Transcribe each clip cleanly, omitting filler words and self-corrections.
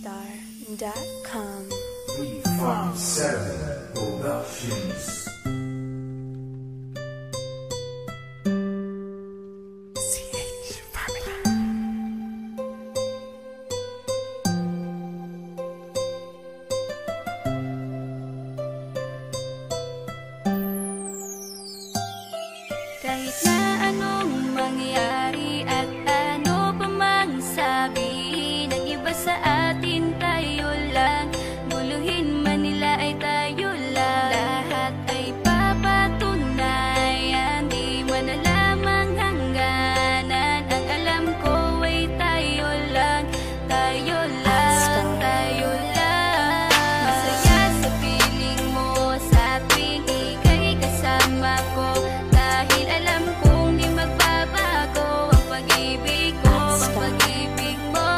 Lovedstar.com. 357 Productions. Kahit na anong mangyari at ano pa mang sabihin ng iba sa atin, tayo lang. Guluhin man nila ay tayo lang. Lahat ay papatunayan, di man alamang hangganan. Ang alam ko ay tayo lang, tayo lang, tayo lang. Masaya sa piling mo sa tuwing ika'y kasama ko. Dahil alam kong di magbabago ang pag-ibig ko, ang pag-ibig mo.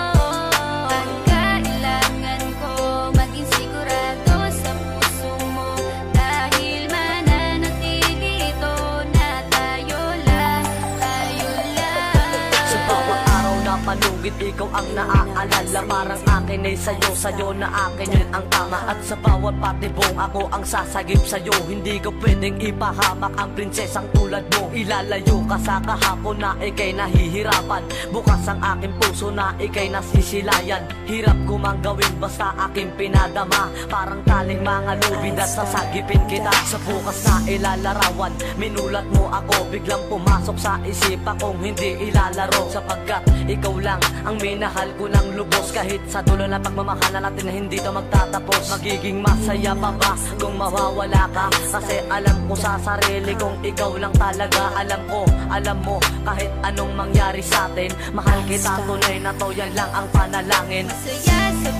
At kailangan ko maging sigurado sa puso mo. Dahil mananatili ito na tayo lang, tayo lang. Sa bawat araw na panugid, ikaw ang naaalala. Parang akin ay sa'yo, sa'yo na akin yun ang tama. At sa bawat patibong ako ang sasagip sa'yo. Hindi ko pwedeng ipahamak ang prinsesang tulad mo. Ilalayo ka sa kahapon na ikay nahihirapan. Bukas ang aking puso na ikay nasisilayan. Hirap ko mang gawin basta aking pinadama. Parang taling mga lubid at sasagipin kita. Sa bukas na ilalarawan, minulat mo ako. Biglang pumasok sa isipa kong hindi ilalaro. Sapagkat ikaw lang ang minahal ko ng lubos. Kahit sa dulo na pagmamahala natin na hindi to magtatapos. Magiging masaya pa ba kung mawawala ka? Kasi alam ko sa sarili kong ikaw lang talaga. Alam ko, alam mo, kahit anong mangyari sa atin, mahal kita tunay na to, yan lang ang panalangin. Masaya sa